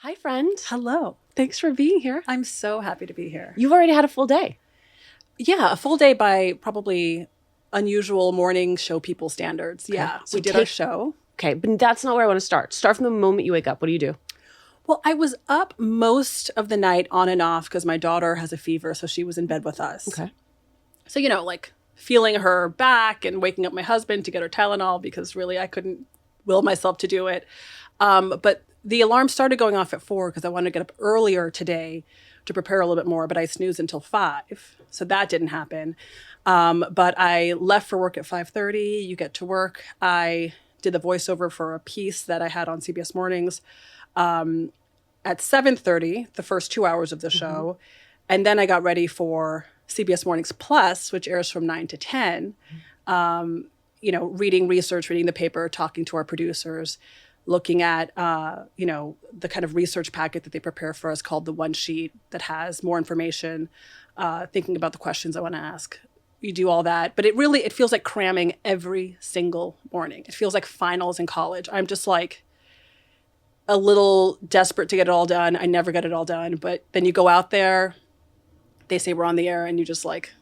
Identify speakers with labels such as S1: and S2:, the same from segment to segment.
S1: Hi, friend.
S2: Hello.
S1: Thanks for being here.
S2: I'm so happy to be here.
S1: You've already had a full day.
S2: Yeah, a full day by probably unusual morning show people standards.
S1: Okay.
S2: Yeah,
S1: So
S2: we did our show.
S1: Okay, but that's not where I want to start. Start from the moment you wake up. What do you do?
S2: Well, I was up most of the night on and off because my daughter has a fever, so she was in bed with us.
S1: Okay.
S2: So, like feeling her back and waking up my husband to get her Tylenol because really I couldn't will myself to do it. But the alarm started going off at 4 because I wanted to get up earlier today to prepare a little bit more, but I snoozed until 5. So that didn't happen. But I left for work at 5:30. You get to work. I did the voiceover for a piece that I had on CBS Mornings at 7:30, the first 2 hours of the show. And then I got ready for CBS Mornings Plus, which airs from 9 to 10. Reading research, reading the paper, talking to our producers, looking at, the kind of research packet that they prepare for us called the One Sheet that has more information, thinking about the questions I want to ask. You do all that. But it feels like cramming every single morning. It feels like finals in college. I'm just like a little desperate to get it all done. I never get it all done. But then you go out there, they say we're on the air, and you just like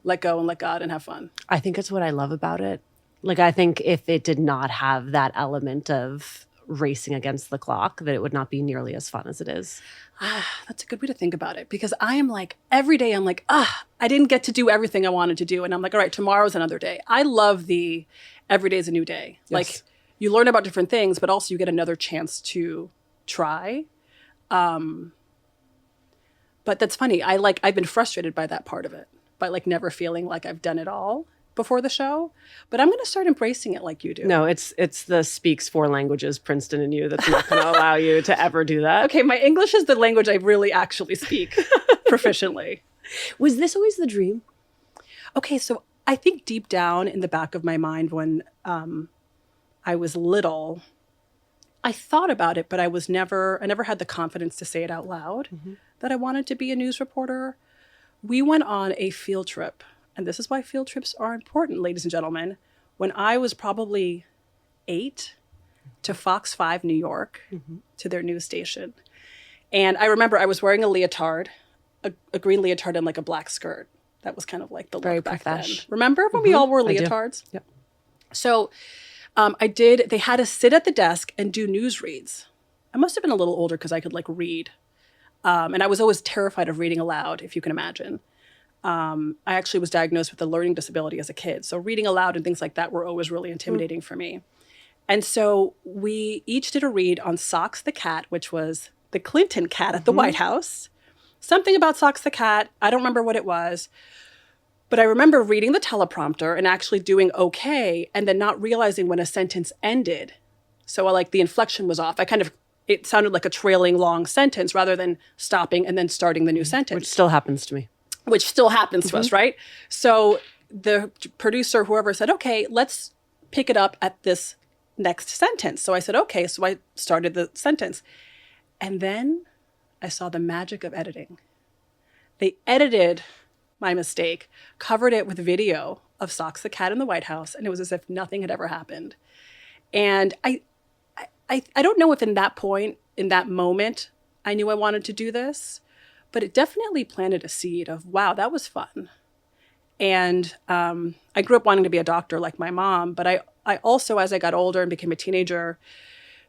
S2: let go and let God and have fun.
S1: I think it's what I love about it. Like, I think if it did not have that element of racing against the clock, that it would not be nearly as fun as it is.
S2: That's a good way to think about it, because I am like, every day I'm like, I didn't get to do everything I wanted to do. And I'm like, all right, tomorrow's another day. I love the every day's a new day.
S1: Yes.
S2: Like, you learn about different things, but also you get another chance to try. But that's funny. I've been frustrated by that part of it, by like never feeling like I've done it all before the show. But I'm going to start embracing it like you do.
S1: No, it's the speaks 4 languages Princeton in you that's not going to allow you to ever do that.
S2: Okay, my English is the language I really actually speak proficiently.
S1: Was this always the dream?
S2: Okay, so I think deep down in the back of my mind when I was little, I thought about it, but I never had the confidence to say it out loud that I wanted to be a news reporter. We went on a field trip, and this is why field trips are important, ladies and gentlemen. When I was probably 8, to Fox 5 New York, to their news station. And I remember I was wearing a leotard, a green leotard and like a black skirt. That was kind of like the look back then. Remember when we all wore leotards?
S1: Yep.
S2: So they had us sit at the desk and do news reads. I must have been a little older because I could like read. And I was always terrified of reading aloud, if you can imagine. I actually was diagnosed with a learning disability as a kid. So reading aloud and things like that were always really intimidating for me. And so we each did a read on Socks the cat, which was the Clinton cat at the White House. Something about Socks the cat. I don't remember what it was. But I remember reading the teleprompter and actually doing okay, and then not realizing when a sentence ended. So the inflection was off. It sounded like a trailing long sentence rather than stopping and then starting the new sentence.
S1: Which still happens to me.
S2: Which still happens to us, right? So the producer, whoever, said, okay, let's pick it up at this next sentence. So I said, okay. So I started the sentence. And then I saw the magic of editing. They edited my mistake, covered it with video of Socks the cat in the White House, and it was as if nothing had ever happened. And I don't know if in that point, in that moment, I knew I wanted to do this, but it definitely planted a seed of, wow, that was fun. And I grew up wanting to be a doctor like my mom, but I also, as I got older and became a teenager,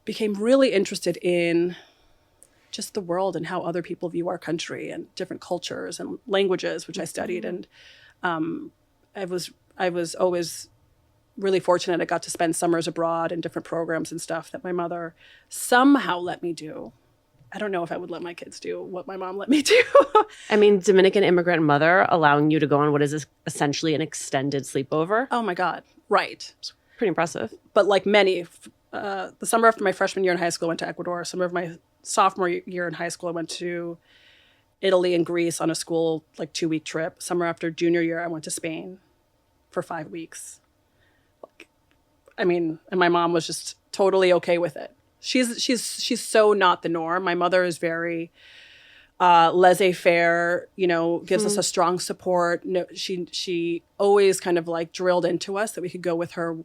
S2: became really interested in just the world and how other people view our country and different cultures and languages, which I studied. And I was always really fortunate. I got to spend summers abroad in different programs and stuff that my mother somehow let me do. I don't know if I would let my kids do what my mom let me do.
S1: I mean, Dominican immigrant mother allowing you to go on what is essentially an extended sleepover.
S2: Oh my God. Right.
S1: It's pretty impressive.
S2: But like many, the summer after my freshman year in high school, I went to Ecuador. Summer of my sophomore year in high school, I went to Italy and Greece on a school 2-week trip. Summer after junior year, I went to Spain for 5 weeks. And my mom was just totally okay with it. She's so not the norm. My mother is very laissez-faire, gives us a strong support. No, she always kind of drilled into us that we could go with her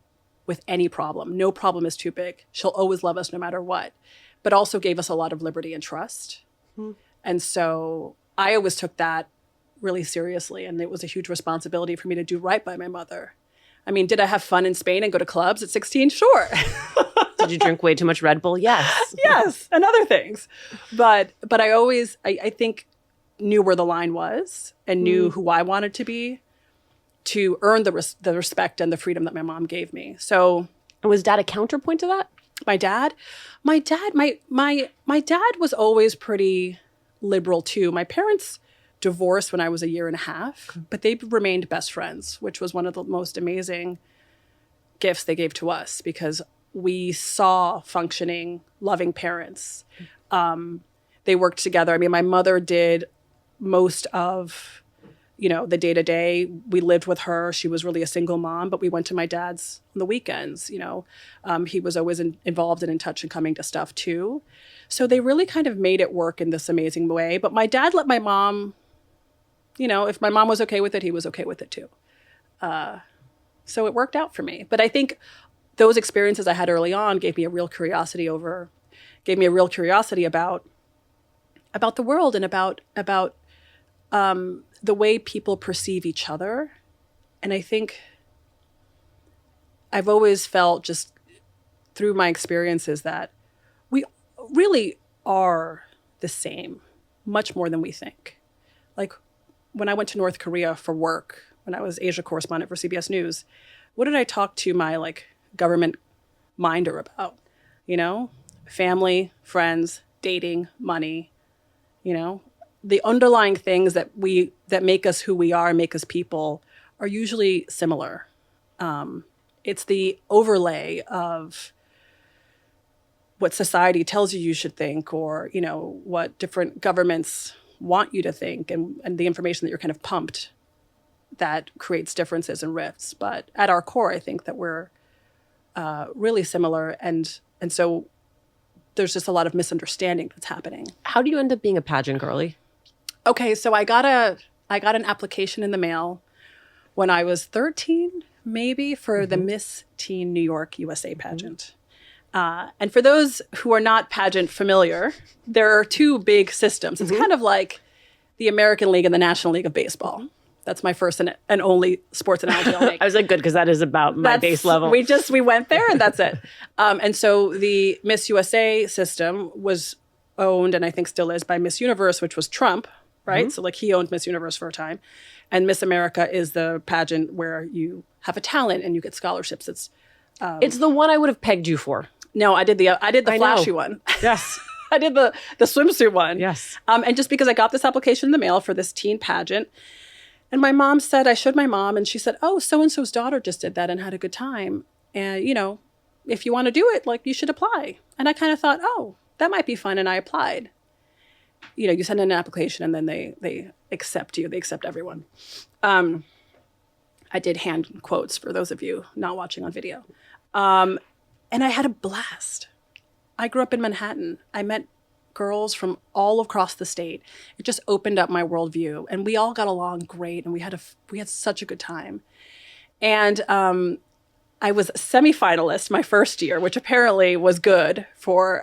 S2: with any problem. No problem is too big. She'll always love us no matter what. but also gave us a lot of liberty and trust. And so I always took that really seriously. And it was a huge responsibility for me to do right by my mother. I mean, did I have fun in Spain and go to clubs at 16? Sure.
S1: Did you drink way too much Red Bull? Yes.
S2: Yes, and other things. But I always, I think, knew where the line was and knew who I wanted to be to earn the respect and the freedom that my mom gave me. So,
S1: And was dad a counterpoint to that?
S2: my dad was always pretty liberal too. My parents divorced when I was a year and a half, but they remained best friends, which was one of the most amazing gifts they gave to us because we saw functioning, loving parents. They worked together. I mean, my mother did most of, the day-to-day. We lived with her. She was really a single mom, but we went to my dad's on the weekends, He was always involved and in touch and coming to stuff too. So they really kind of made it work in this amazing way. But my dad let my mom, if my mom was okay with it, he was okay with it too. So it worked out for me. But I think those experiences I had early on gave me a real curiosity about the world and about the way people perceive each other. And I think I've always felt just through my experiences that we really are the same, much more than we think. Like when I went to North Korea for work, when I was Asia correspondent for CBS News, what did I talk to my government minder about? Family, friends, dating, money, the underlying things that make us who we are, make us people, are usually similar. It's the overlay of what society tells you should think, or what different governments want you to think, and the information that you're kind of pumped that creates differences and rifts. But at our core, I think that we're really similar, and so there's just a lot of misunderstanding that's happening.
S1: How do you end up being a pageant girly?
S2: Okay, so I got an application in the mail when I was 13, maybe, for the Miss Teen New York USA pageant. And for those who are not pageant familiar, there are two big systems. It's kind of like the American League and the National League of Baseball. That's my first and only sports analogy I'll make.
S1: I was like, good, because that is about my base level.
S2: We went there and that's it. And so the Miss USA system was owned, and I think still is, by Miss Universe, which was Trump, right? So he owned Miss Universe for a time. And Miss America is the pageant where you have a talent and you get scholarships. It's
S1: the one I would have pegged you for.
S2: No, I did the flashy one.
S1: Yes.
S2: I did the swimsuit one.
S1: Yes.
S2: And just because I got this application in the mail for this teen pageant, and my mom said, I showed my mom, and she said, oh, so-and-so's daughter just did that and had a good time. And, if you want to do it, you should apply. And I kind of thought, oh, that might be fun. And I applied. You send in an application and then they accept you. They accept everyone. I did hand quotes for those of you not watching on video. And I had a blast. I grew up in Manhattan. I met girls from all across the state. It just opened up my worldview, and we all got along great, and we had such a good time. And I was a semifinalist my first year, which apparently was good for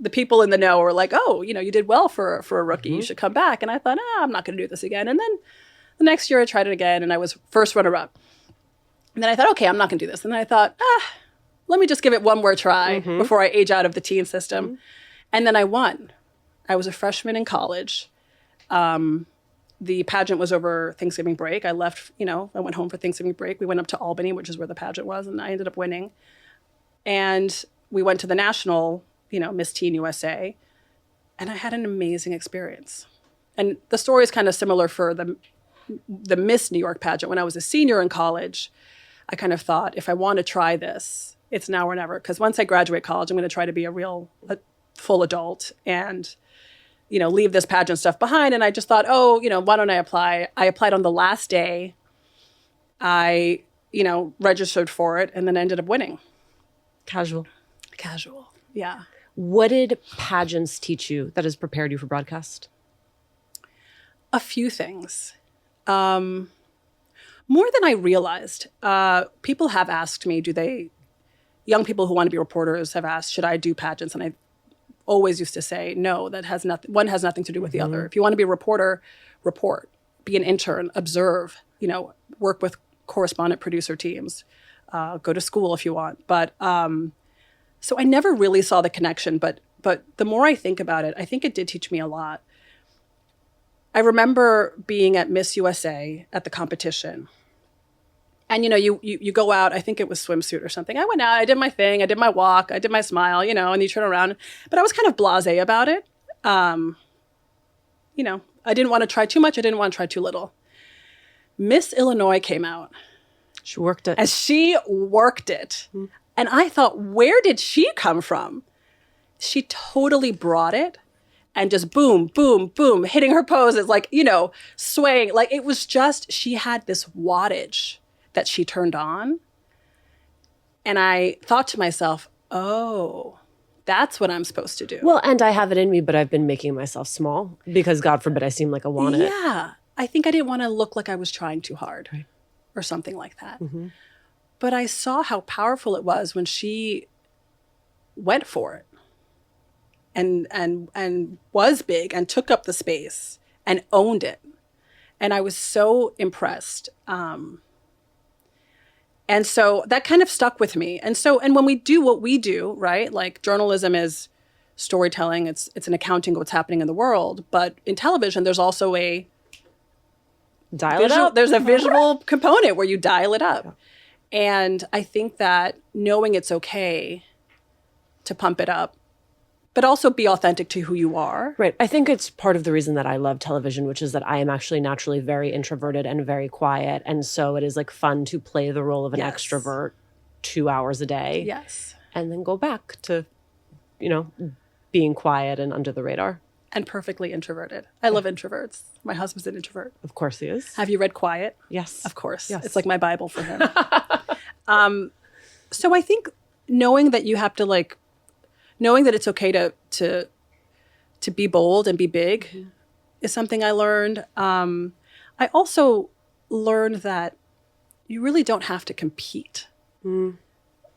S2: the people in the know were like, oh, you did well for a rookie. You should come back. And I thought, I'm not going to do this again. And then the next year I tried it again, and I was first runner-up. And then I thought, okay, I'm not going to do this. And then I thought, let me just give it one more try before I age out of the teen system. And then I won. I was a freshman in college. The pageant was over Thanksgiving break. I left, I went home for Thanksgiving break. We went up to Albany, which is where the pageant was, and I ended up winning. And we went to the national, Miss Teen USA, and I had an amazing experience. And the story is kind of similar for the Miss New York pageant. When I was a senior in college, I kind of thought, if I want to try this, it's now or never. Because once I graduate college, I'm going to try to be a full adult and, leave this pageant stuff behind. And I just thought, why don't I apply? I applied on the last day. I, registered for it and then ended up winning.
S1: Casual.
S2: Yeah.
S1: What did pageants teach you that has prepared you for broadcast?
S2: A few things. More than I realized. People have asked me, do they young people who want to be reporters have asked, should I do pageants? And I always used to say, no, that has nothing. One has nothing to do with the other. If you want to be a reporter, report, be an intern, observe, work with correspondent producer teams, go to school if you want. But so I never really saw the connection. But the more I think about it, I think it did teach me a lot. I remember being at Miss USA at the competition. And, you go out, I think it was swimsuit or something. I went out, I did my thing, I did my walk, I did my smile, and you turn around. But I was kind of blasé about it. I didn't want to try too much. I didn't want to try too little. Miss Illinois came out.
S1: She worked it.
S2: And she worked it. Mm-hmm. And I thought, where did she come from? She totally brought it. And just boom, boom, boom, hitting her poses, swaying. It was just, she had this wattage that she turned on. And I thought to myself, oh, that's what I'm supposed to do.
S1: Well, and I have it in me, but I've been making myself small because God forbid I seem like I want it.
S2: Yeah. I think I didn't want to look like I was trying too hard or something like that. Mm-hmm. But I saw how powerful it was when she went for it and was big and took up the space and owned it. And I was so impressed. And so that kind of stuck with me. And when we do what we do, right? Like journalism is storytelling. It's an accounting of what's happening in the world. But in television, there's also a there's a visual component where you dial it up. Yeah. And I think that knowing it's okay to pump it up, but also be authentic to who you are.
S1: Right. I think it's part of the reason that I love television, which is that I am actually naturally very introverted and very quiet. And so it is fun to play the role of an extrovert 2 hours a day.
S2: Yes.
S1: And then go back to, being quiet and under the radar.
S2: And perfectly introverted. I love introverts. My husband's an introvert.
S1: Of course he is.
S2: Have you read Quiet?
S1: Yes.
S2: Of course.
S1: Yes.
S2: It's like my Bible for him. So I think knowing that you have to knowing that it's okay to be bold and be big is something I learned. I also learned that you really don't have to compete. Mm.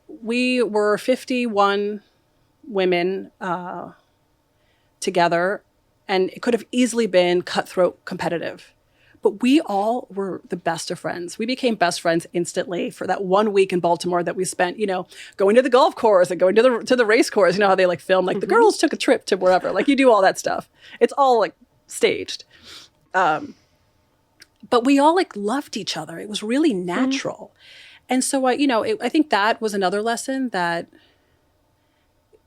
S2: We were 51 women together, and it could have easily been cutthroat competitive. But we all were the best of friends. We became best friends instantly for that 1 week in Baltimore that we spent, going to the golf course and going to the race course. You know how they film, the girls took a trip to wherever. You do all that stuff. It's all staged. But we all loved each other. It was really natural. And so I think that was another lesson, that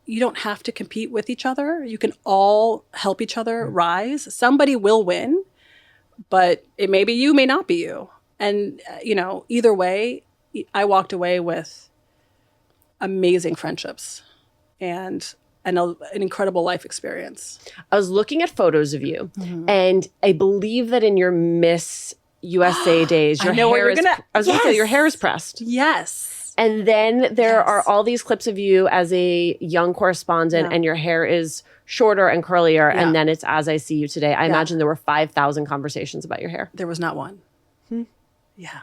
S2: you don't have to compete with each other. You can all help each other rise. Somebody will win. But it may be you, may not be you. And, either way, I walked away with amazing friendships and an incredible life experience.
S1: I was looking at photos of you, and I believe that in your Miss USA days, your hair is pressed.
S2: Yes.
S1: And then there are all these clips of you as a young correspondent, and your hair is shorter and curlier, and then it's As I See You Today. I imagine there were 5,000 conversations about your hair.
S2: There was not one. Yeah.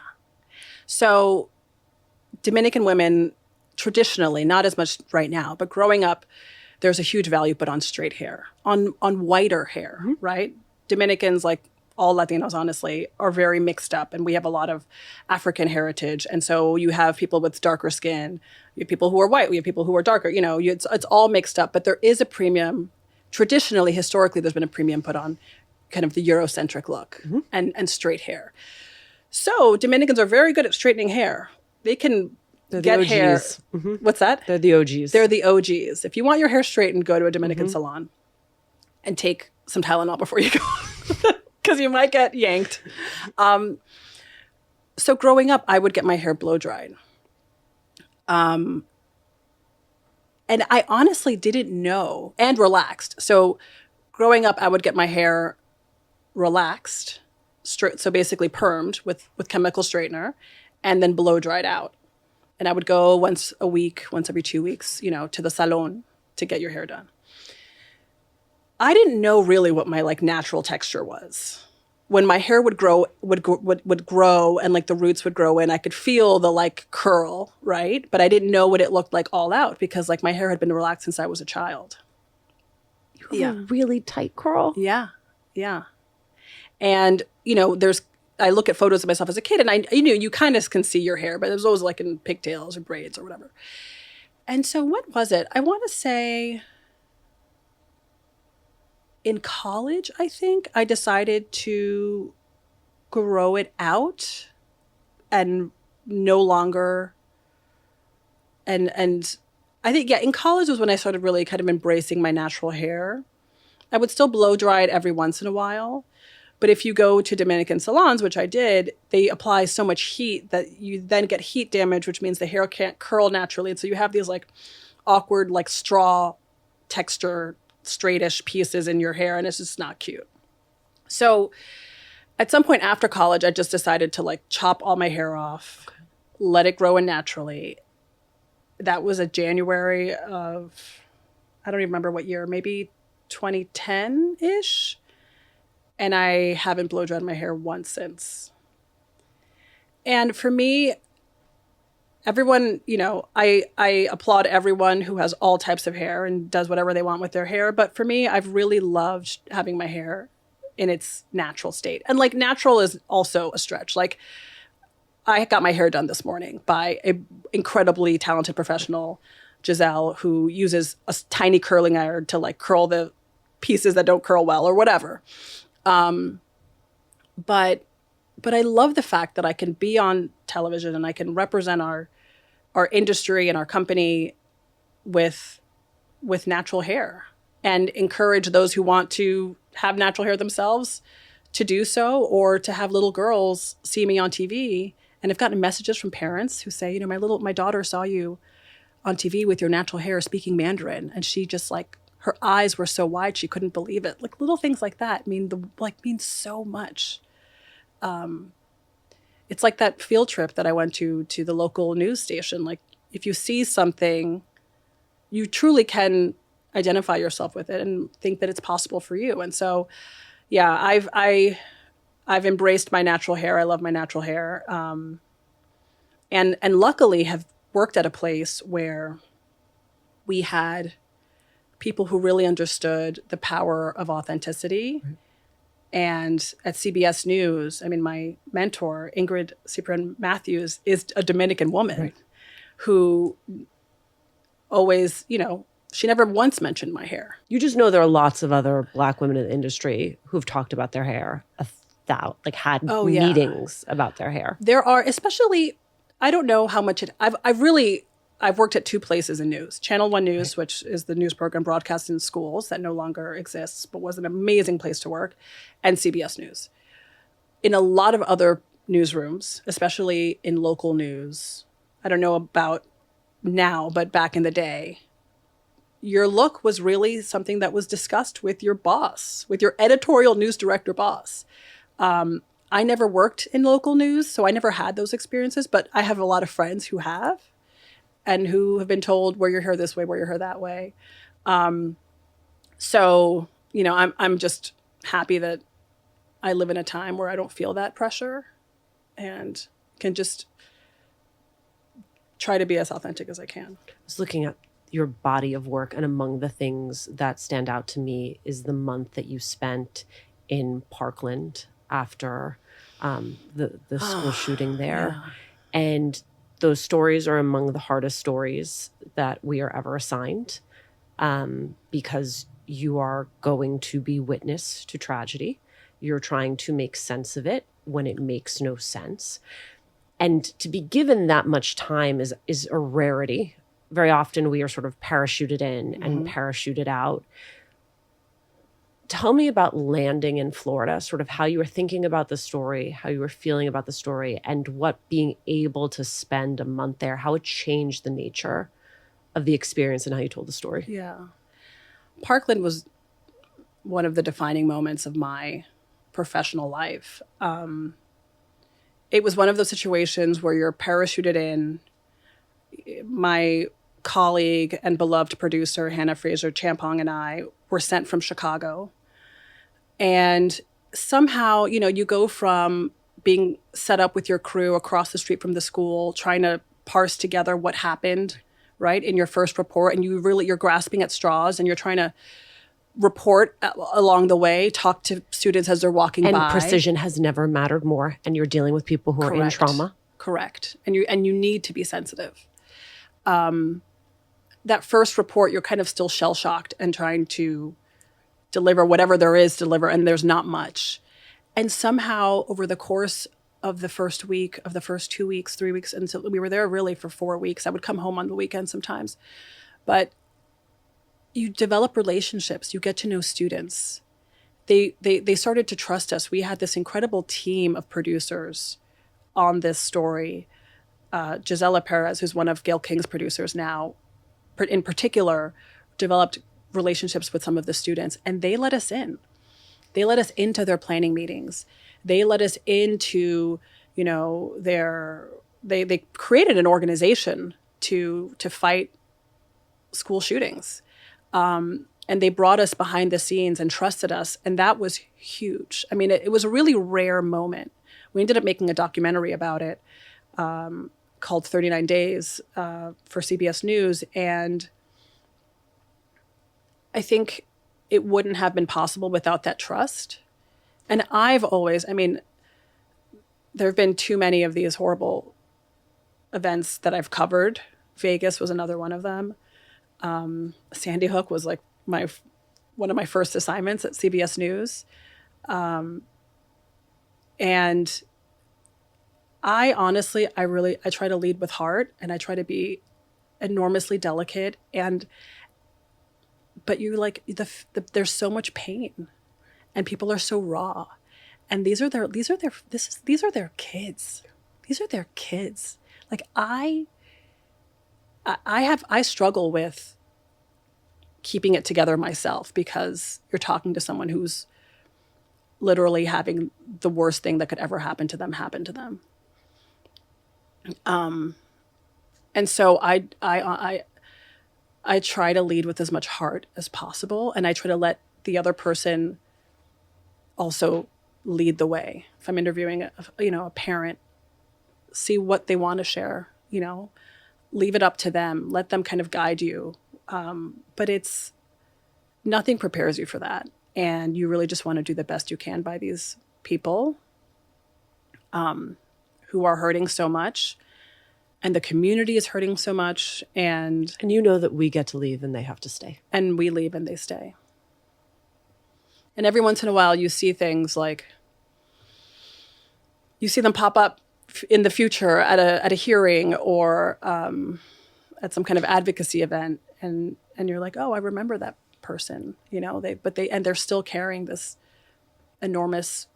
S2: So Dominican women, traditionally, not as much right now, but growing up, there's a huge value put on straight hair, on whiter hair, right? Dominicans, all Latinos, honestly, are very mixed up, and we have a lot of African heritage. And so you have people with darker skin, you have people who are white, we have people who are darker, it's all mixed up, but there is a premium. Traditionally, historically, there's been a premium put on kind of the Eurocentric look and straight hair. So Dominicans are very good at straightening hair. They can get hair. What's that?
S1: They're the OGs.
S2: They're the OGs. If you want your hair straightened, go to a Dominican salon and take some Tylenol before you go, because you might get yanked. So growing up, I would get my hair blow dried. And I honestly didn't know, and relaxed. So growing up, I would get my hair relaxed, so basically permed with chemical straightener, and then blow dried out. And I would go once a week, once every 2 weeks, to the salon to get your hair done. I didn't know really what my natural texture was. when my hair would grow and like the roots would grow in, I could feel the like curl, right? But I didn't know what it looked like all out because like my hair had been relaxed since I was a child.
S1: You have a really tight curl.
S2: Yeah. Yeah. And, I look at photos of myself as a kid and you kind of can see your hair, but it was always like in pigtails or braids or whatever. And so what was it? I want to say in college, I think I decided to grow it out and no longer. And I think, in college was when I started really kind of embracing my natural hair. I would still blow dry it every once in a while. But if you go to Dominican salons, which I did, they apply so much heat that you then get heat damage, which means the hair can't curl naturally. And so you have these like awkward, like straw texture, straightish pieces in your hair. And it's just not cute. So at some point after college, I just decided to like chop all my hair off, let it grow in naturally. That was a January of, I don't even remember what year, maybe 2010-ish. And I haven't blow dried my hair once since. And for me, everyone, I applaud everyone who has all types of hair and does whatever they want with their hair. But for me, I've really loved having my hair in its natural state. And like natural is also a stretch. Like I got my hair done this morning by an incredibly talented professional, Giselle, who uses a tiny curling iron to like curl the pieces that don't curl well or whatever. But I love the fact that I can be on television and I can represent our industry and our company with natural hair and encourage those who want to have natural hair themselves to do so, or to have little girls see me on TV. And I've gotten messages from parents who say, my daughter saw you on TV with your natural hair speaking Mandarin, and she just like, her eyes were so wide she couldn't believe it. Like little things like that mean so much. It's like that field trip that I went to the local news station. Like if you see something, you truly can identify yourself with it and think that it's possible for you. And so, yeah, I've embraced my natural hair. I love my natural hair, and luckily have worked at a place where we had people who really understood the power of authenticity. Right. And at CBS News, my mentor, Ingrid Cyprian Matthews, is a Dominican woman, right, who always, she never once mentioned my hair.
S1: You just know there are lots of other Black women in the industry who've talked about their hair, had meetings about their hair.
S2: There are, especially, I don't know how much I've worked at two places in news. Channel 1 News, right, which is the news program broadcast in schools that no longer exists, but was an amazing place to work, and CBS News. In a lot of other newsrooms, especially in local news, I don't know about now, but back in the day, your look was really something that was discussed with your boss, with your editorial news director boss. I never worked in local news, so I never had those experiences, but I have a lot of friends who have, and who have been told, wear your hair this way, wear your hair that way. So, I'm just happy that I live in a time where I don't feel that pressure and can just try to be as authentic as I can.
S1: I was looking at your body of work, and among the things that stand out to me is the month that you spent in Parkland after the school shooting there. Yeah. And those stories are among the hardest stories that we are ever assigned, because you are going to be witness to tragedy. You're trying to make sense of it when it makes no sense. And to be given that much time is a rarity. Very often we are sort of parachuted in and parachuted out. Tell me about landing in Florida, sort of how you were thinking about the story, how you were feeling about the story, and what being able to spend a month there, how it changed the nature of the experience and how you told the story.
S2: Yeah. Parkland was one of the defining moments of my professional life. It was one of those situations where you're parachuted in. My colleague and beloved producer, Hannah Fraser Champong, and I were sent from Chicago. And somehow, you go from being set up with your crew across the street from the school, trying to parse together what happened, right, in your first report, and you're grasping at straws, and you're trying to report along the way, talk to students as they're walking by.
S1: And precision has never mattered more, and you're dealing with people who are in trauma.
S2: Correct. And you need to be sensitive. That first report, you're kind of still shell-shocked and trying to deliver whatever there is to deliver, and there's not much. And somehow over the course of the first week, of the first 2 weeks, 3 weeks, until we were there really for 4 weeks. I would come home on the weekend sometimes. But you develop relationships. You get to know students. They started to trust us. We had this incredible team of producers on this story. Gisela Perez, who's one of Gayle King's producers now, in particular, developed relationships with some of the students, and they let us in. They let us into their planning meetings. They let us into, they created an organization to fight school shootings. And they brought us behind the scenes and trusted us. And that was huge. I mean, it was a really rare moment. We ended up making a documentary about it called 39 Days for CBS News. And I think it wouldn't have been possible without that trust. And there have been too many of these horrible events that I've covered. Vegas was another one of them. Sandy Hook was like one of my first assignments at CBS News. And I honestly, I try to lead with heart, and I try to be enormously delicate. But you there's so much pain, and people are so raw, and these are their kids. These are their kids. Like I struggle with keeping it together myself, because you're talking to someone who's literally having the worst thing that could ever happen to them happen to them. And so I try to lead with as much heart as possible, and I try to let the other person also lead the way. If I'm interviewing a parent, see what they want to share, leave it up to them, let them kind of guide you. But nothing prepares you for that. And you really just want to do the best you can by these people who are hurting so much, and the community is hurting so much. And
S1: that we get to leave and they have to stay. And
S2: we leave and they stay. And every once in a while you see things like, you see them pop up in the future at a hearing or at some kind of advocacy event, and you're like, oh, I remember that person, they're still carrying this enormous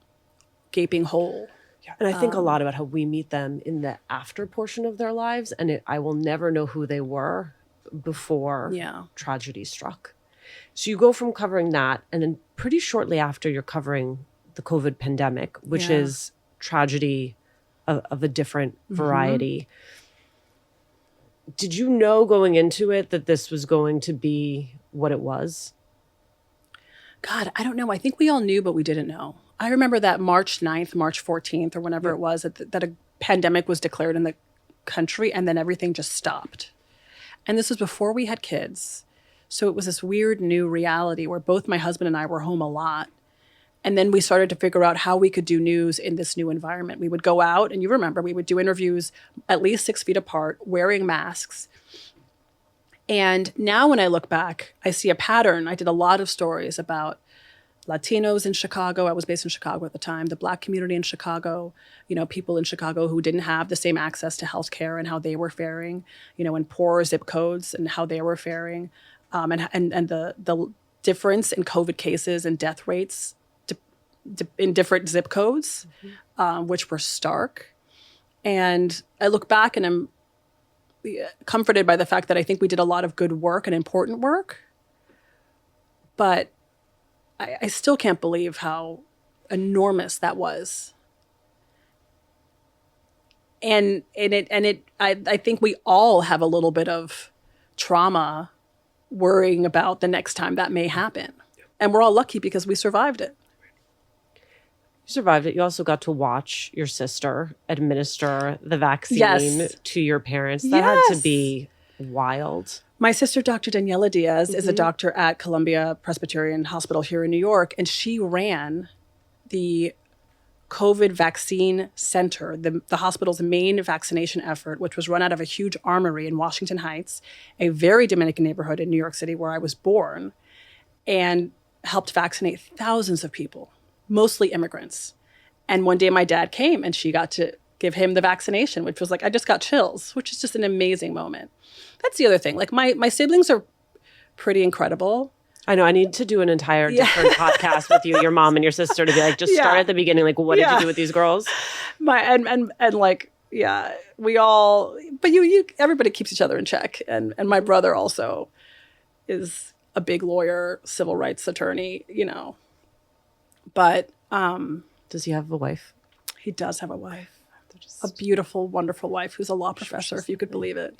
S2: gaping hole.
S1: Yeah. And I think a lot about how we meet them in the after portion of their lives, and I will never know who they were before tragedy struck. So you go from covering that, and then pretty shortly after you're covering the COVID pandemic, which is tragedy of a different variety. Did you know going into it that this was going to be what it was?
S2: God, I don't know. I think we all knew, but we didn't know. I remember that March 9th, March 14th, or whenever it was, that a pandemic was declared in the country, and then everything just stopped. And this was before we had kids. So it was this weird new reality where both my husband and I were home a lot. And then we started to figure out how we could do news in this new environment. We would go out, and you remember, we would do interviews at least 6 feet apart, wearing masks. And now when I look back, I see a pattern. I did a lot of stories about Latinos in Chicago. I was based in Chicago at the time. The Black community in Chicago, people in Chicago who didn't have the same access to healthcare and how they were faring, in poor zip codes and how they were faring, and the difference in COVID cases and death rates in different zip codes, which were stark. And I look back and I'm comforted by the fact that I think we did a lot of good work and important work, but I still can't believe how enormous that was. And I think we all have a little bit of trauma worrying about the next time that may happen. And we're all lucky because we survived it.
S1: You survived it. You also got to watch your sister administer the vaccine
S2: Yes.
S1: to your parents. That had to be wild.
S2: My sister, Dr. Daniela Diaz, is a doctor at Columbia Presbyterian Hospital here in New York, and she ran the COVID vaccine center, the hospital's main vaccination effort, which was run out of a huge armory in Washington Heights, a very Dominican neighborhood in New York City where I was born, and helped vaccinate thousands of people, mostly immigrants. And one day my dad came and she got to give him the vaccination, which was like, I just got chills, which is just an amazing moment. That's the other thing. Like my siblings are pretty incredible.
S1: I know. I need to do an entire different podcast with you, your mom and your sister, to be like, just start at the beginning. Like, what did you do with these girls?
S2: We all, but everybody keeps each other in check. And my brother also is a big lawyer, civil rights attorney, but,
S1: does he have a wife?
S2: He does have a wife, a beautiful, wonderful wife who's a law professor, if you could believe it.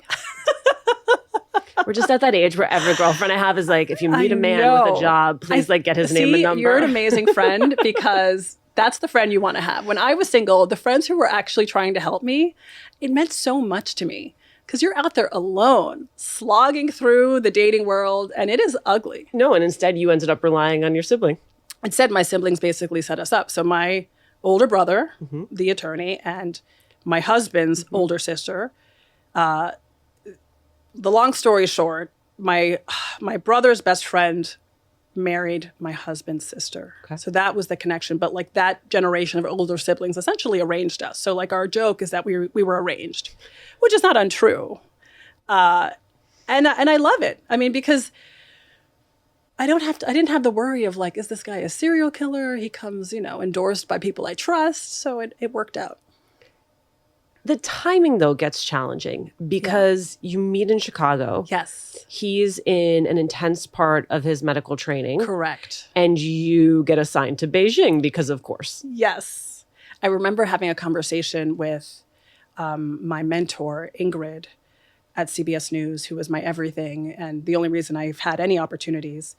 S1: We're just at that age where every girlfriend I have is like, if you meet a man with a job, please get his name and number.
S2: You're an amazing friend because that's the friend you want to have. When I was single, the friends who were actually trying to help me, it meant so much to me because you're out there alone, slogging through the dating world, and it is ugly.
S1: No, and instead you ended up relying on your sibling.
S2: Instead, my siblings basically set us up. So my older brother, the attorney, and my husband's older sister, the long story short, my brother's best friend married my husband's sister. Okay. So that was the connection. But like that generation of older siblings essentially arranged us. So like our joke is that we were arranged, which is not untrue. And I love it. I mean, because I didn't have the worry of like, is this guy a serial killer? He comes, endorsed by people I trust. So it worked out.
S1: The timing, though, gets challenging because you meet in Chicago.
S2: Yes.
S1: He's in an intense part of his medical training.
S2: Correct.
S1: And you get assigned to Beijing because, of course.
S2: Yes. I remember having a conversation with my mentor, Ingrid, at CBS News, who was my everything and the only reason I've had any opportunities.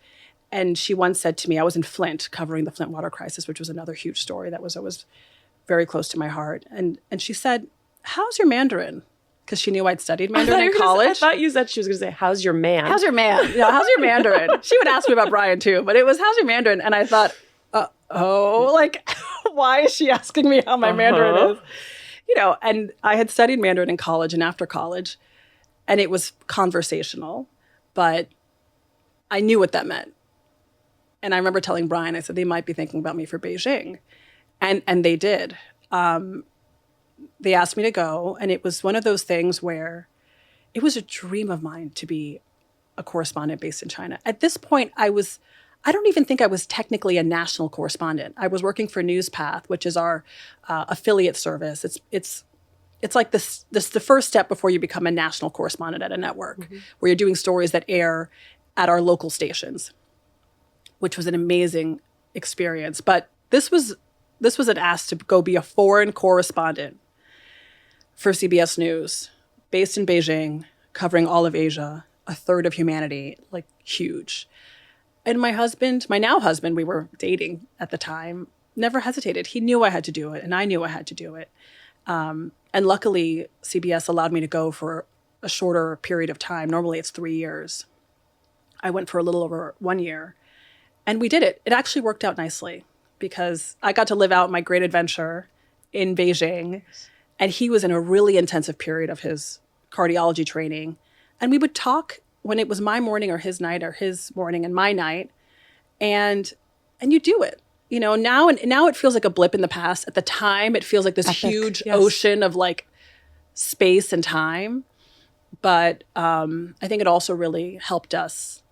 S2: And she once said to me, I was in Flint covering the Flint water crisis, which was another huge story that was always very close to my heart. And she said, how's your Mandarin? Because she knew I'd studied Mandarin in college.
S1: I thought you said she was going to say, how's your man?
S2: How's your man? How's your Mandarin? She would ask me about Brian too, but it was, how's your Mandarin? And I thought, why is she asking me how my Mandarin is? And I had studied Mandarin in college and after college, and it was conversational, but I knew what that meant. And I remember telling Brian, I said, they might be thinking about me for Beijing. And they did. They asked me to go, and it was one of those things where it was a dream of mine to be a correspondent based in China. At this point, I don't even think I was technically a national correspondent. I was working for NewsPath, which is our affiliate service. It's like this the first step before you become a national correspondent at a network, where you're doing stories that air at our local stations, which was an amazing experience. But this was an ask to go be a foreign correspondent for CBS News, based in Beijing, covering all of Asia, a third of humanity, like huge. And my now husband, we were dating at the time, never hesitated. He knew I had to do it, and I knew I had to do it. And luckily, CBS allowed me to go for a shorter period of time. Normally, it's 3 years. I went for a little over 1 year, and we did it. It actually worked out nicely because I got to live out my great adventure in Beijing, and he was in a really intensive period of his cardiology training. And we would talk when it was my morning or his night or his morning and my night. And you do it. Now it feels like a blip in the past. At the time, it feels like this huge ocean of like space and time. But I think it also really helped us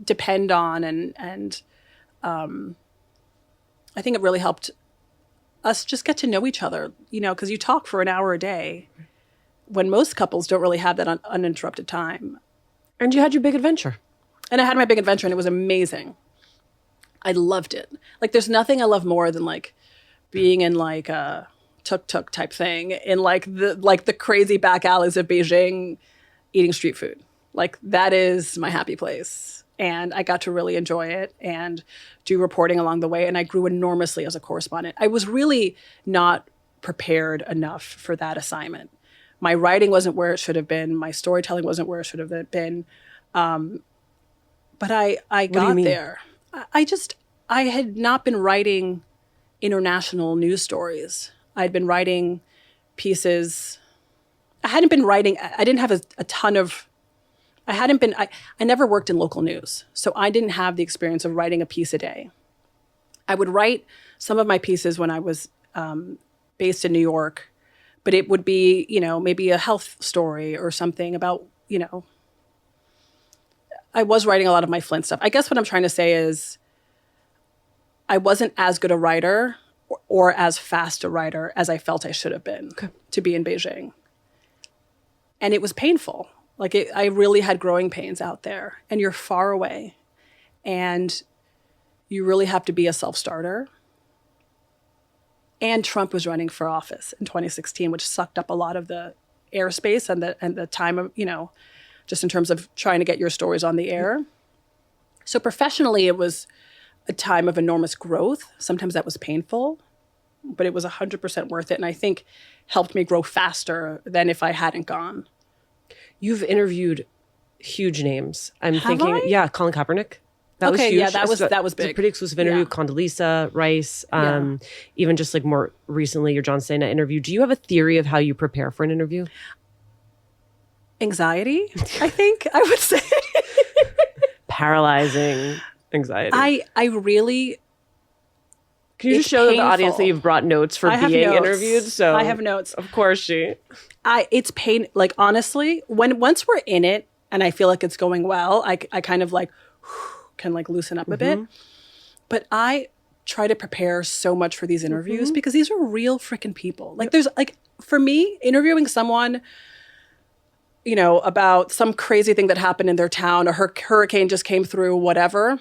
S2: depend on and I think it really helped us just get to know each other, because you talk for an hour a day when most couples don't really have that uninterrupted time.
S1: And you had your big adventure.
S2: And I had my big adventure, and it was amazing. I loved it. Like, there's nothing I love more than like being in like a tuk-tuk type thing in like the crazy back alleys of Beijing, eating street food. Like, that is my happy place. And I got to really enjoy it and do reporting along the way. And I grew enormously as a correspondent. I was really not prepared enough for that assignment. My writing wasn't where it should have been. My storytelling wasn't where it should have been. But I got there. I had not been writing international news stories. I'd been writing pieces. I didn't have a ton of, I never worked in local news. So I didn't have the experience of writing a piece a day. I would write some of my pieces when I was based in New York, but it would be, maybe a health story or something about, I was writing a lot of my Flint stuff. I guess what I'm trying to say is I wasn't as good a writer or as fast a writer as I felt I should have been to be in Beijing. And it was painful. I really had growing pains out there, and you're far away, and you really have to be a self-starter. And Trump was running for office in 2016, which sucked up a lot of the airspace and the time of, just in terms of trying to get your stories on the air. So professionally, it was a time of enormous growth. Sometimes that was painful, but it was 100% worth it. And I think helped me grow faster than if I hadn't gone.
S1: You've interviewed huge names.
S2: Have I?
S1: Yeah, Colin Kaepernick. That was huge.
S2: Yeah, that was big.
S1: It was a pretty exclusive interview.
S2: Yeah.
S1: Condoleezza Rice, even just more recently, your John Cena interview. Do you have a theory of how you prepare for an interview?
S2: Anxiety, I think I would say.
S1: Paralyzing anxiety.
S2: I really.
S1: Can you just show the audience that you've brought notes for being interviewed? So
S2: I have notes.
S1: Of course,
S2: it's pain. Honestly, once we're in it and I feel like it's going well, I kind of can loosen up a bit. But I try to prepare so much for these interviews because these are real freaking people. There's for me, interviewing someone, about some crazy thing that happened in their town, a hurricane just came through, whatever,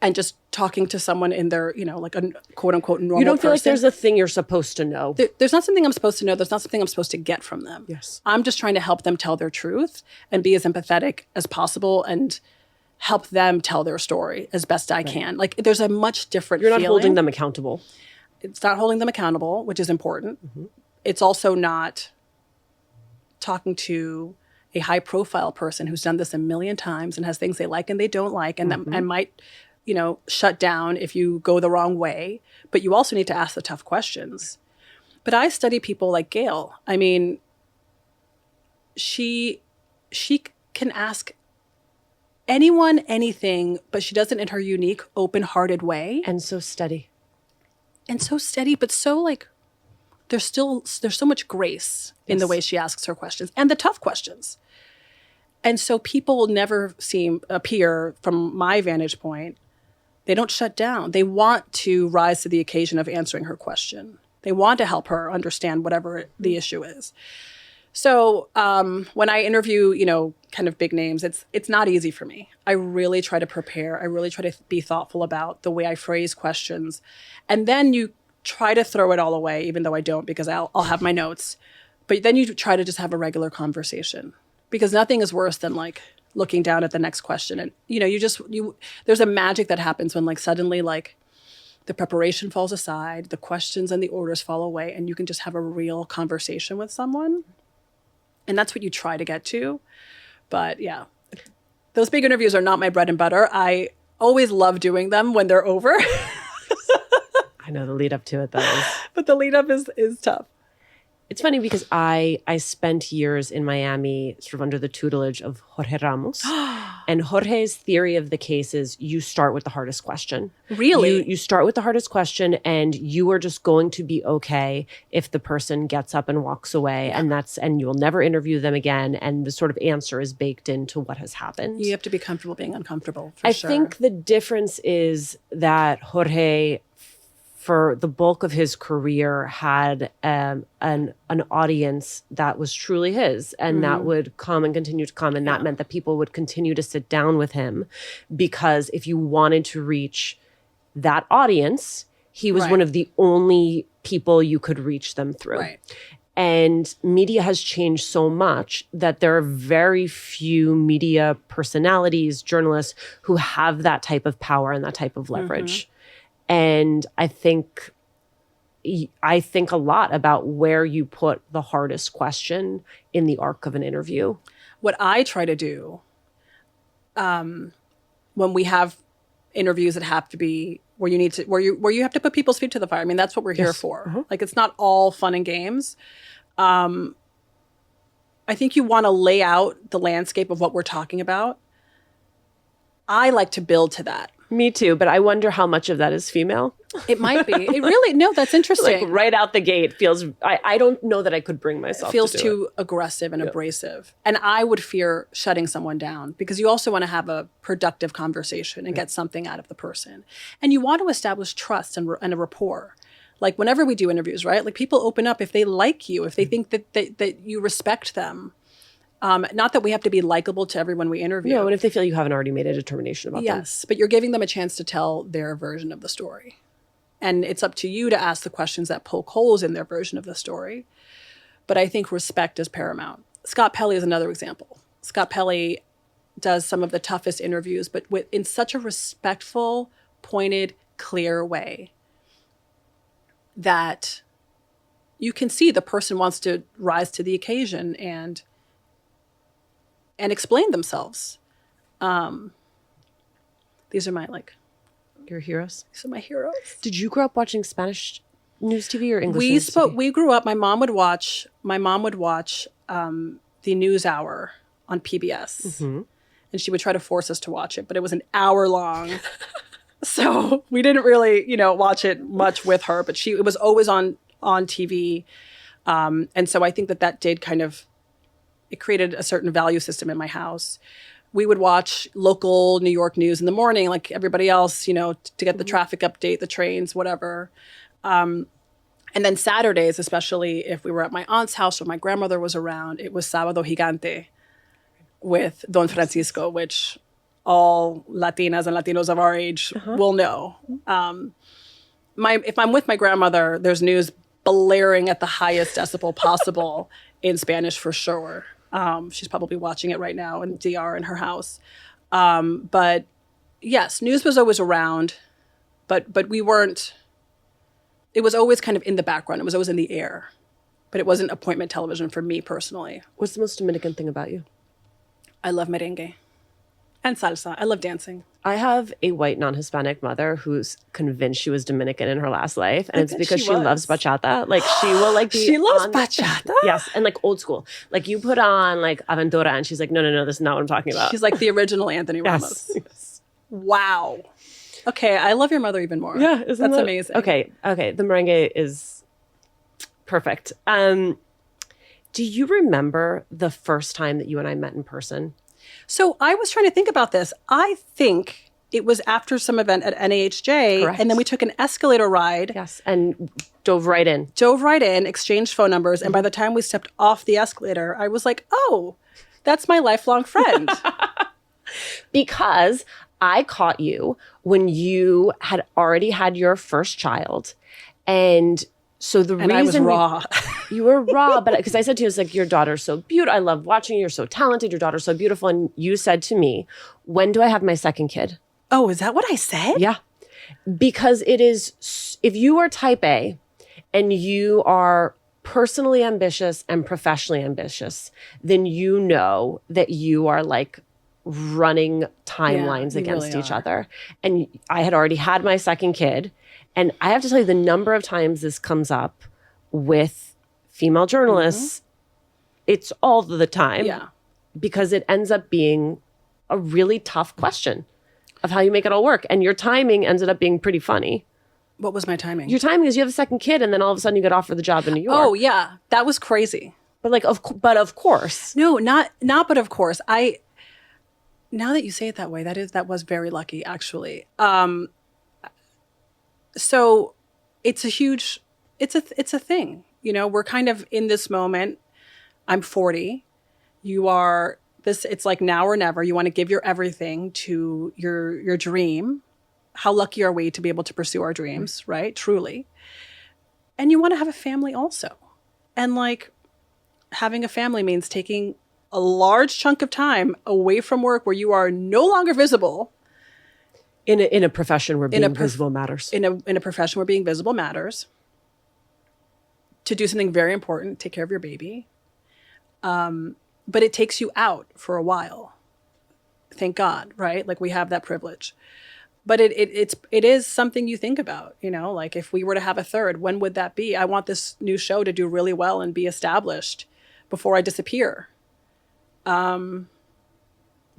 S2: and just talking to someone in their, a quote unquote normal person.
S1: You don't feel like there's a thing you're supposed to know.
S2: There's not something I'm supposed to know. There's not something I'm supposed to get from them.
S1: Yes.
S2: I'm just trying to help them tell their truth and be as empathetic as possible and help them tell their story as best I can. There's a much different
S1: You're not
S2: feeling.
S1: holding them accountable.
S2: It's not holding them accountable, which is important. It's also not talking to a high-profile person who's done this a million times and has things they like and they don't like and and might, shut down if you go the wrong way. But you also need to ask the tough questions. But I study people like Gail. I mean, she can ask anyone anything, but she does it in her unique, open-hearted way.
S1: And so steady.
S2: But so there's so much grace in the way she asks her questions and the tough questions. And so people will never appear from my vantage point. They don't shut down. They want to rise to the occasion of answering her question. They want to help her understand whatever the issue is. So when I interview, kind of big names, it's not easy for me. I really try to prepare. I really try to be thoughtful about the way I phrase questions. And then you try to throw it all away, even though I don't, because I'll have my notes. But then you try to just have a regular conversation, because nothing is worse than looking down at the next question. And, there's a magic that happens when suddenly the preparation falls aside, the questions and the orders fall away, and you can just have a real conversation with someone. And that's what you try to get to. But yeah, those big interviews are not my bread and butter. I always love doing them when they're over.
S1: I know the lead up to it, though.
S2: But the lead up is tough.
S1: It's funny because I spent years in Miami sort of under the tutelage of Jorge Ramos. And Jorge's theory of the case is you start with the hardest question.
S2: Really?
S1: You start with the hardest question, and you are just going to be okay if the person gets up and walks away. Yeah. And you'll never interview them again. And the sort of answer is baked into what has happened.
S2: You have to be comfortable being uncomfortable, for sure.
S1: I think the difference is that Jorge, for the bulk of his career, had an audience that was truly his, and that would come and continue to come. And that meant that people would continue to sit down with him, because if you wanted to reach that audience, he was one of the only people you could reach them through. Right. And media has changed so much that there are very few media personalities, journalists who have that type of power and that type of leverage. And I think a lot about where you put the hardest question in the arc of an interview.
S2: What I try to do when we have interviews that have to be where you have to put people's feet to the fire. I mean, that's what we're here for. Like, it's not all fun and games. I think you want to lay out the landscape of what we're talking about. I like to build to that.
S1: Me too, but I wonder how much of that is female.
S2: It might be. It really, no, that's interesting.
S1: Like right out the gate feels, I don't know that I could bring myself
S2: it feels
S1: to do
S2: too aggressive and abrasive. And I would fear shutting someone down because you also want to have a productive conversation and get something out of the person. And you want to establish trust and a rapport. Like whenever we do interviews, right? Like people open up if they like you, if they think that you respect them. Not that we have to be likable to everyone we interview.
S1: No, and if they feel you haven't already made a determination about them.
S2: Yes, but you're giving them a chance to tell their version of the story. And it's up to you to ask the questions that poke holes in their version of the story. But I think respect is paramount. Scott Pelley is another example. Scott Pelley does some of the toughest interviews, but in such a respectful, pointed, clear way that you can see the person wants to rise to the occasion and explain themselves. These are my
S1: your heroes.
S2: These are my heroes.
S1: Did you grow up watching Spanish news TV or English news TV?
S2: We grew up. My mom would watch the News Hour on PBS, and she would try to force us to watch it, but it was an hour long, so we didn't really, watch it much with her. But it was always on TV, and so I think that did kind of. It created a certain value system in my house. We would watch local New York news in the morning, like everybody else, to get the traffic update, the trains, whatever. And then Saturdays, especially if we were at my aunt's house or my grandmother was around, it was Sábado Gigante with Don Francisco, which all Latinas and Latinos of our age will know. If I'm with my grandmother, there's news blaring at the highest decibel possible in Spanish for sure. She's probably watching it right now in DR in her house. But yes, news was always around, but we weren't, it was always kind of in the background. It was always in the air, but it wasn't appointment television for me personally.
S1: What's the most Dominican thing about you?
S2: I love merengue and salsa. I love dancing.
S1: I have a white non-Hispanic mother who's convinced she was Dominican in her last life. And it's because she loves bachata. Like she will be
S2: She loves bachata?
S1: Yes. And old school. Like you put on Aventura and she's like, no, this is not what I'm talking about.
S2: She's like the original Anthony Ramos.
S1: Yes.
S2: Wow. Okay. I love your mother even more.
S1: Yeah.
S2: That's amazing.
S1: Okay. The merengue is perfect. Do you remember the first time that you and I met in person?
S2: So I was trying to think about this. I think it was after some event at NAHJ.
S1: Correct.
S2: And then we took an escalator ride.
S1: Yes, and dove right in,
S2: exchanged phone numbers. And by the time we stepped off the escalator, I was like, oh, that's my lifelong friend.
S1: Because I caught you when you had already had your first child. And so the reason
S2: I was raw.
S1: You were raw, but because I said to you, it's like, your daughter's so beautiful. I love watching you. You're so talented. Your daughter's so beautiful. And you said to me, when do I have my second kid?
S2: Oh, is that what I said?
S1: Yeah. Because it is, if you are type A and you are personally ambitious and professionally ambitious, then you know that you are running timelines against each other. And I had already had my second kid. And I have to tell you, the number of times this comes up with female journalists, it's all the time.
S2: Yeah.
S1: Because it ends up being a really tough question of how you make it all work. And your timing ended up being pretty funny.
S2: What was my timing?
S1: Your timing is you have a second kid and then all of a sudden you get offered the job in New York.
S2: Oh, yeah. That was crazy.
S1: But of course.
S2: No, not but of course. Now that you say it that way, that was very lucky, actually. So it's a thing. We're kind of in this moment. I'm 40. You are this, it's like now or never. You want to give your everything to your dream. How lucky are we to be able to pursue our dreams, right? Truly. And you want to have a family also. And like having a family means taking a large chunk of time away from work where you are no longer visible.
S1: In a profession where being visible matters.
S2: In a profession where being visible matters. To do something very important, take care of your baby. But it takes you out for a while. Thank God, right? Like we have that privilege. But it is something you think about, you know, like if we were to have a third, when would that be? I want this new show to do really well and be established before I disappear.
S1: We'll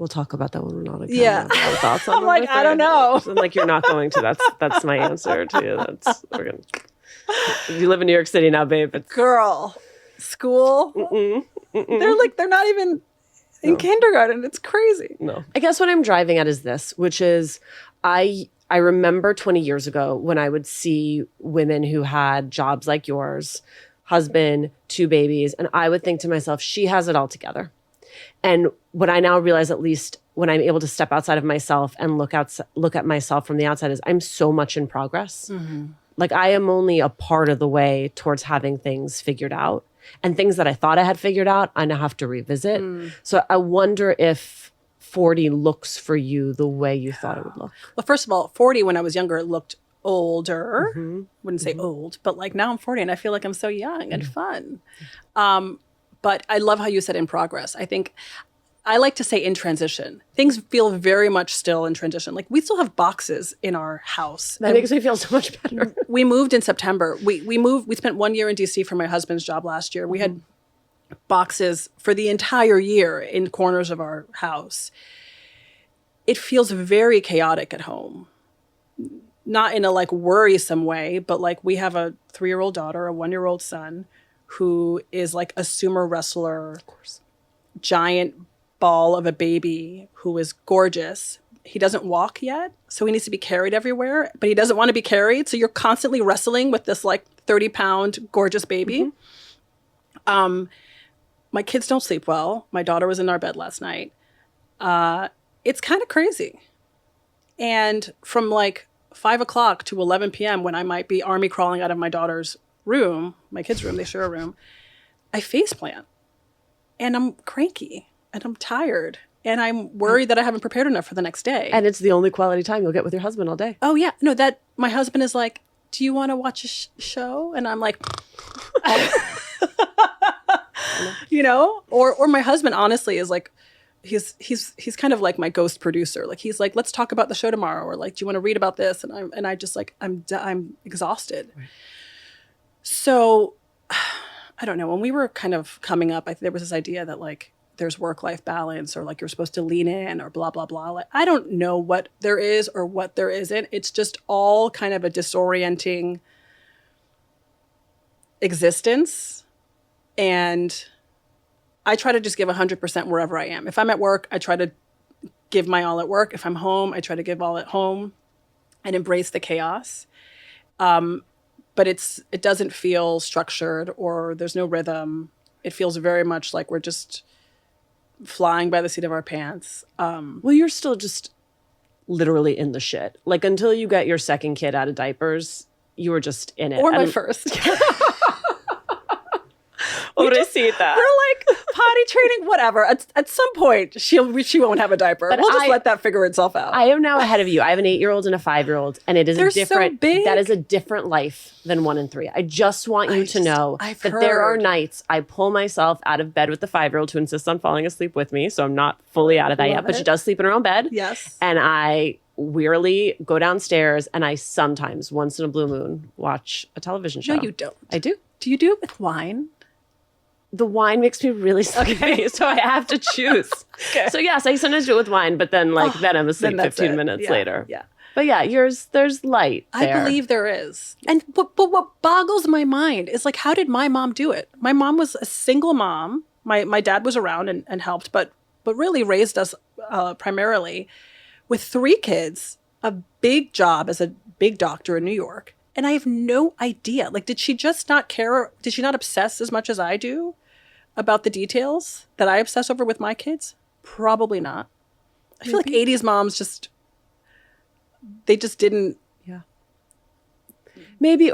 S1: talk about that when we're not.
S2: Yeah.
S1: Thoughts on
S2: I'm like, I don't know.
S1: I'm like, you're not going to. That's my answer to you. You live in New York City now, babe.
S2: Girl, school. They're not even in kindergarten. It's crazy.
S1: No. I guess what I'm driving at is this, which is I remember 20 years ago when I would see women who had jobs like yours, husband, 2 babies, and I would think to myself, she has it all together. And what I now realize, at least when I'm able to step outside of myself and look at myself from the outside, is I'm so much in progress. Mm-hmm. Like I am only a part of the way towards having things figured out. And things that I thought I had figured out, I now have to revisit. So I wonder if 40 looks for you the way you thought it would look.
S2: Well, first of all, 40 when I was younger, it looked older. Wouldn't say old, but like now I'm 40 and I feel like I'm so young and fun. But I love how you said in progress. I think I like to say in transition. Things feel very much still in transition. Like we still have boxes in our house.
S1: That makes me feel so much better.
S2: We moved in September. We moved. We spent 1 year in DC for my husband's job last year. We had boxes for the entire year in corners of our house. It feels very chaotic at home. Not in a like worrisome way, but like we have a 3-year-old daughter, a 1-year-old son who is like a sumo wrestler, of course, giant ball of a baby who is gorgeous. He doesn't walk yet, so he needs to be carried everywhere, but he doesn't want to be carried. So you're constantly wrestling with this like 30-pound gorgeous baby. My kids don't sleep well. My daughter was in our bed last night. It's kind of crazy. And from like 5 o'clock to 11 p.m. when I might be army crawling out of my daughter's room, my kids' room, they share a room, I faceplant. And I'm cranky. And I'm tired. And I'm worried that I haven't prepared enough for the next day.
S1: And it's the only quality time you'll get with your husband all day.
S2: Oh, yeah. No, that my husband is like, do you want to watch a show? And I'm like, you know, or my husband honestly is like, he's kind of like my ghost producer. Like, he's like, let's talk about the show tomorrow. Or like, do you want to read about this? And I just like, I'm exhausted. Right. So I don't know. When we were kind of coming up, there was this idea that like, there's work-life balance or like you're supposed to lean in or blah, blah, blah. Like, I don't know what there is or what there isn't. It's just all kind of a disorienting existence. And I try to just give 100% wherever I am. If I'm at work, I try to give my all at work. If I'm home, I try to give all at home and embrace the chaos. But it doesn't feel structured or there's no rhythm. It feels very much like we're just flying by the seat of our pants.
S1: Well, you're still just literally in the shit. Like until you get your second kid out of diapers, you were just in it.
S2: Or my first.
S1: Would I see that?
S2: We're like potty training, whatever. At some point, she won't have a diaper. But we'll just let that figure itself out.
S1: I am now ahead of you. I have an 8-year-old and a 5-year-old, and it is
S2: They're so big.
S1: That is a different life than 1 and 3. I just want you to know that there are nights I pull myself out of bed with the 5-year-old who insists on falling asleep with me, so I'm not fully out of that yet. But she does sleep in her own bed.
S2: Yes.
S1: And I wearily go downstairs, and I sometimes, once in a blue moon, watch a television show.
S2: No, you don't.
S1: I do.
S2: Do you do it with wine?
S1: The wine makes me really sleepy, so I have to choose. Okay. So yes, I sometimes do it with wine, but then then I'm asleep 15 minutes later.
S2: Yeah.
S1: But yeah, there's light there.
S2: I believe there is. And but what boggles my mind is like, how did my mom do it? My mom was a single mom. My dad was around and helped, but really raised us primarily with 3 kids, a big job as a big doctor in New York. And I have no idea. Like, did she just not care? Did she not obsess as much as I do about the details that I obsess over with my kids? Probably not. I feel like 80s moms they just didn't.
S1: Yeah. maybe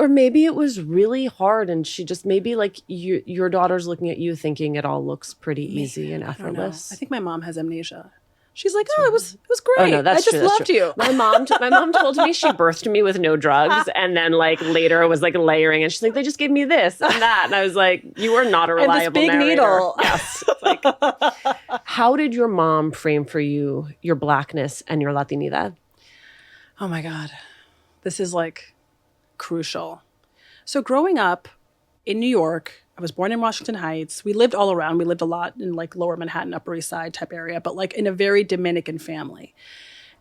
S1: it was really hard and she just maybe like your daughter's looking at you thinking it all looks pretty easy and
S2: I don't know.
S1: effortless.
S2: I think my mom has amnesia. She's like, oh, it was great.
S1: Oh no, that's
S2: I
S1: true.
S2: just
S1: That's
S2: loved
S1: true.
S2: you.
S1: My mom told me she birthed me with no drugs, and then like later was like layering, and she's like, they just gave me this and that, and I was like, you are not a reliable
S2: and this big
S1: narrator.
S2: needle.
S1: Yes. It's like, how did your mom frame for you your Blackness and your Latinidad?
S2: Oh my God, this is like crucial. So growing up in New York, I was born in Washington Heights. We lived all around. We lived a lot in like lower Manhattan, Upper East Side type area, but like in a very Dominican family.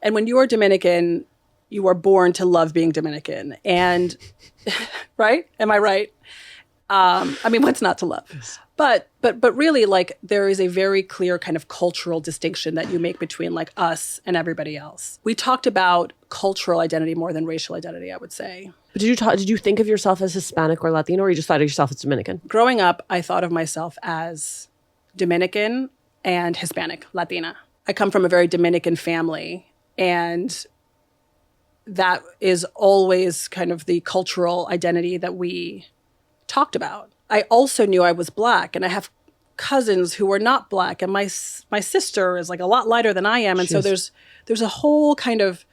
S2: And when you are Dominican, you are born to love being Dominican. And right? Am I right? I mean, what's not to love? But really, like, there is a very clear kind of cultural distinction that you make between like us and everybody else. We talked about cultural identity more than racial identity, I would say.
S1: But did you think of yourself as Hispanic or Latino, or you just thought of yourself as Dominican?
S2: Growing up, I thought of myself as Dominican and Hispanic, Latina. I come from a very Dominican family, and that is always kind of the cultural identity that we talked about. I also knew I was Black, and I have cousins who are not Black, and my sister is like a lot lighter than I am, and so there's a whole kind of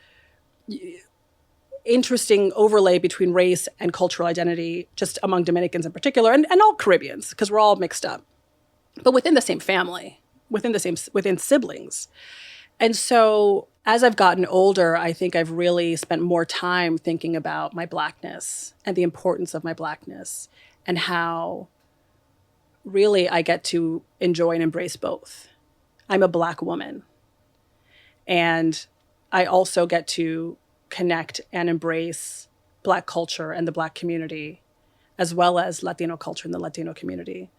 S2: interesting overlay between race and cultural identity just among Dominicans in particular, and all Caribbeans, because we're all mixed up, but within the same family, within siblings. And so as I've gotten older, I think I've really spent more time thinking about my Blackness and the importance of my Blackness and how really I get to enjoy and embrace both. I'm a Black woman, and I also get to connect and embrace Black culture and the Black community, as well as Latino culture and the Latino community.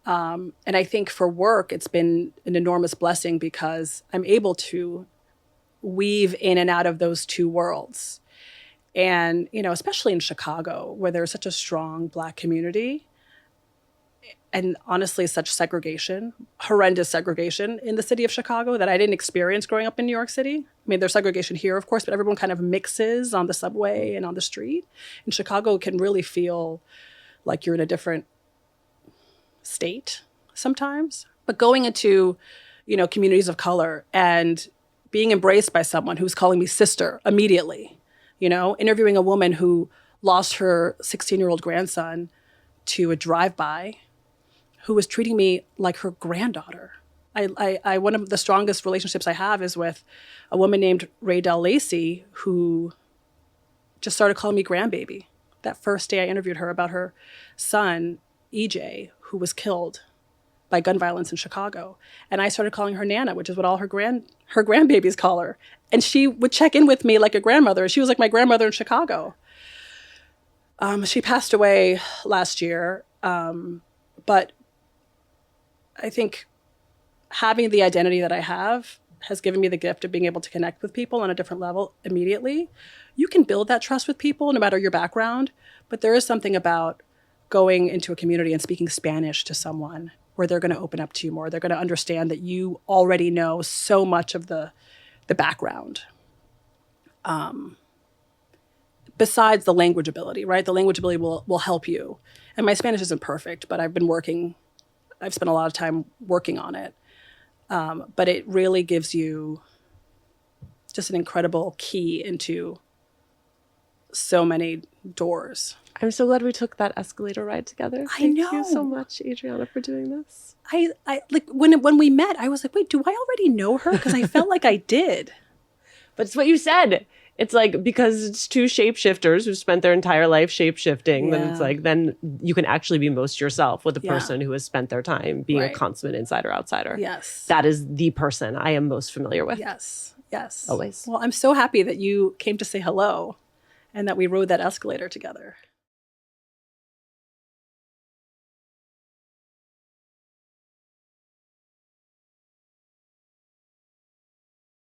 S2: And I think for work, it's been an enormous blessing because I'm able to weave in and out of those two worlds. And, you know, especially in Chicago, where there's such a strong Black community, and honestly, such segregation, horrendous segregation in the city of Chicago that I didn't experience growing up in New York City. I mean, there's segregation here, of course, but everyone kind of mixes on the subway and on the street. In Chicago, it can really feel like you're in a different state sometimes. But going into, you know, communities of color and being embraced by someone who's calling me sister immediately, you know, interviewing a woman who lost her 16-year-old grandson to a drive-by, who was treating me like her granddaughter. I one of the strongest relationships I have is with a woman named Raydell Lacey, who just started calling me grandbaby. That first day I interviewed her about her son, EJ, who was killed by gun violence in Chicago. And I started calling her Nana, which is what all her grandbabies call her. And she would check in with me like a grandmother. She was like my grandmother in Chicago. She passed away last year. But I think having the identity that I have has given me the gift of being able to connect with people on a different level immediately. You can build that trust with people no matter your background, but there is something about going into a community and speaking Spanish to someone where they're going to open up to you more. They're going to understand that you already know so much of the background. Besides the language ability, right? The language ability will help you. And my Spanish isn't perfect, but I've spent a lot of time working on it. But it really gives you just an incredible key into so many doors.
S1: I'm so glad we took that escalator ride together. Thank you so much, Adriana, for doing this.
S2: I like when we met, I was like, wait, do I already know her? Because I felt like I did.
S1: But it's what you said. It's like, because it's two shapeshifters who spent their entire life shapeshifting, then it's like, then you can actually be most yourself with the person who has spent their time being a consummate insider outsider.
S2: Yes.
S1: That is the person I am most familiar with.
S2: Yes. Yes.
S1: Always.
S2: Well, I'm so happy that you came to say hello and that we rode that escalator together.